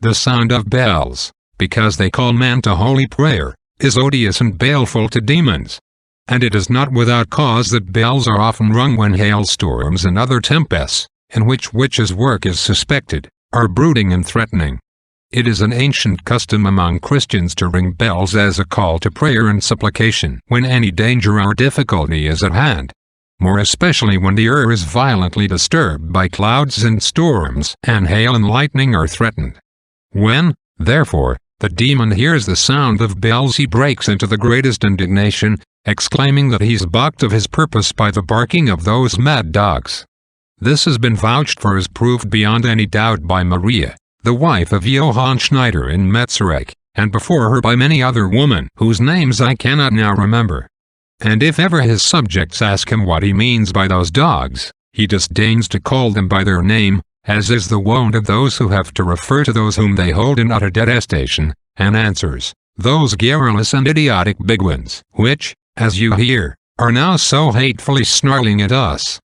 The sound of bells, because they call men to holy prayer, is odious and baleful to demons. And it is not without cause that bells are often rung when hailstorms and other tempests, in which witches' work is suspected, are brooding and threatening. It is an ancient custom among Christians to ring bells as a call to prayer and supplication when any danger or difficulty is at hand. More especially when the air is violently disturbed by clouds and storms, and hail and lightning are threatened. When, therefore, the demon hears the sound of bells, he breaks into the greatest indignation, exclaiming that he's balked of his purpose by the barking of those mad dogs. This has been vouched for as proved beyond any doubt by Maria, the wife of Johann Schneider in Metzerich, and before her by many other women whose names I cannot now remember. And if ever his subjects ask him what he means by those dogs, he disdains to call them by their name, as is the wont of those who have to refer to those whom they hold in utter detestation, and answers, "Those garrulous and idiotic bigwins, which, as you hear, are now so hatefully snarling at us."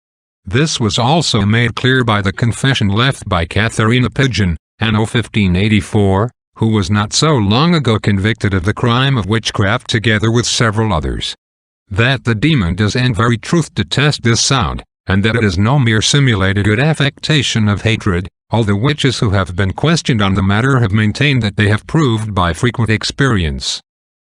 This was also made clear by the confession left by Katharina Pigeon, anno 1584, who was not so long ago convicted of the crime of witchcraft together with several others. That the demon does in very truth detest this sound, and that it is no mere simulated good affectation of hatred. All the witches who have been questioned on the matter have maintained that they have proved by frequent experience.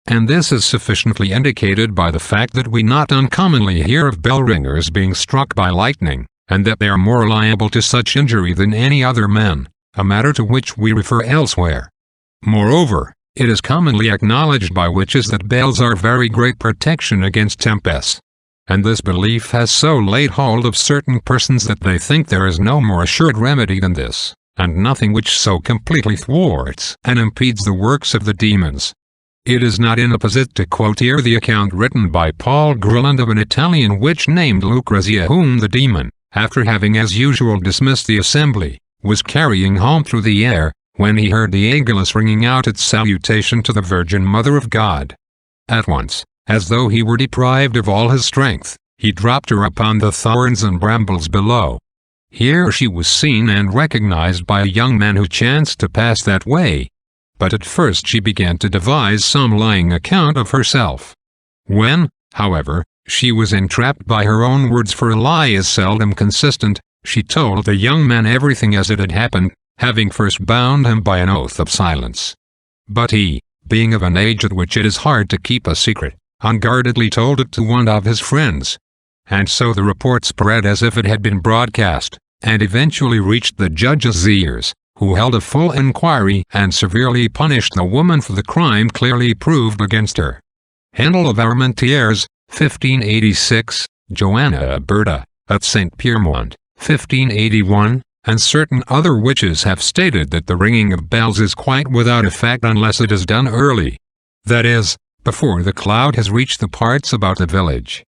And this is sufficiently indicated by the fact that we not uncommonly hear of bell ringers being struck by lightning, and that they are more liable to such injury than any other men, a matter to which we refer elsewhere. Moreover, it is commonly acknowledged by witches that bells are very great protection against tempests. And this belief has so laid hold of certain persons that they think there is no more assured remedy than this, and nothing which so completely thwarts and impedes the works of the demons. It is not inapposite to quote here the account written by Paul Gruland of an Italian witch named Lucrezia, whom the demon, after having as usual dismissed the assembly, was carrying home through the air, when he heard the Angelus ringing out its salutation to the Virgin Mother of God. At once, as though he were deprived of all his strength, he dropped her upon the thorns and brambles below. Here she was seen and recognized by a young man who chanced to pass that way. But at first she began to devise some lying account of herself. When, however, she was entrapped by her own words, for a lie is seldom consistent, she told the young man everything as it had happened, having first bound him by an oath of silence. But he, being of an age at which it is hard to keep a secret, unguardedly told it to one of his friends. And so the report spread as if it had been broadcast, and eventually reached the judge's ears, who held a full inquiry and severely punished the woman for the crime clearly proved against her. Handel of Armentières, 1586, Joanna Berta, at St. Piermont, 1581, and certain other witches have stated that the ringing of bells is quite without effect unless it is done early. That is, before the cloud has reached the parts about the village.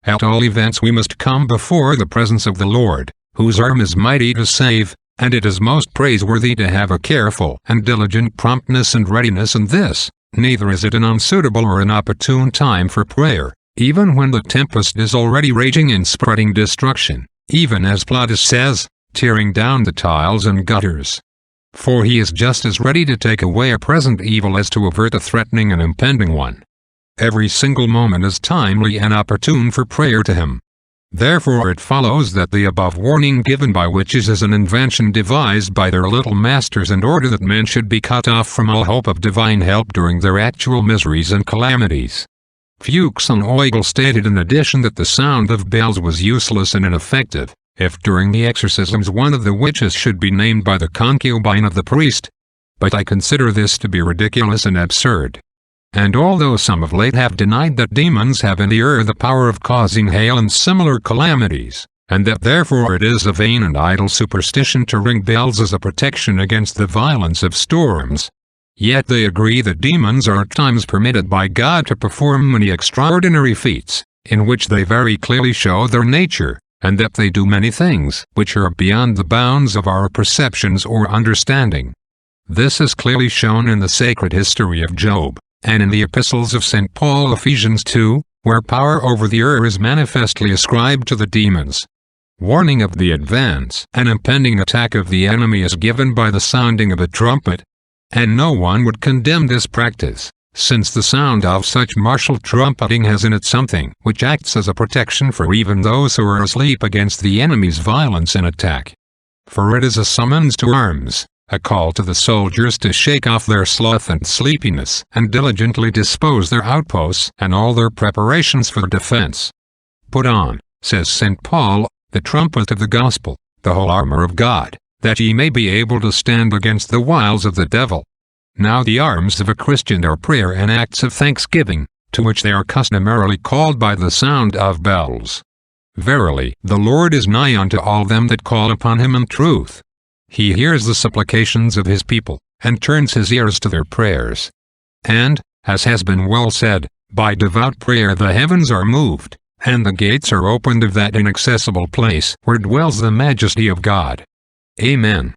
At all events we must come before the presence of the Lord, whose arm is mighty to save, and it is most praiseworthy to have a careful and diligent promptness and readiness in this. Neither is it an unsuitable or inopportune time for prayer, even when the tempest is already raging and spreading destruction, even as Plautus says, tearing down the tiles and gutters. For he is just as ready to take away a present evil as to avert a threatening and impending one. Every single moment is timely and opportune for prayer to him. Therefore it follows that the above warning given by witches is an invention devised by their little masters in order that men should be cut off from all hope of divine help during their actual miseries and calamities. Fuchs and Oigel stated in addition that the sound of bells was useless and ineffective, if during the exorcisms one of the witches should be named by the concubine of the priest. But I consider this to be ridiculous and absurd. And although some of late have denied that demons have in the air the power of causing hail and similar calamities, and that therefore it is a vain and idle superstition to ring bells as a protection against the violence of storms, yet they agree that demons are at times permitted by God to perform many extraordinary feats, in which they very clearly show their nature, and that they do many things which are beyond the bounds of our perceptions or understanding. This is clearly shown in the sacred history of Job, and in the epistles of St. Paul, Ephesians 2, where power over the air is manifestly ascribed to the demons. Warning of the advance and impending attack of the enemy is given by the sounding of a trumpet, And no one would condemn this practice, since the sound of such martial trumpeting has in it something which acts as a protection for even those who are asleep against the enemy's violence and attack. For it is a summons to arms, a call to the soldiers to shake off their sloth and sleepiness and diligently dispose their outposts and all their preparations for defense. Put on, says St. Paul, the trumpet of the gospel, the whole armor of God, that ye may be able to stand against the wiles of the devil. Now the arms of a Christian are prayer and acts of thanksgiving, to which they are customarily called by the sound of bells. Verily, the Lord is nigh unto all them that call upon him in truth. He hears the supplications of his people, and turns his ears to their prayers. And, as has been well said, by devout prayer the heavens are moved, and the gates are opened of that inaccessible place where dwells the majesty of God. Amen.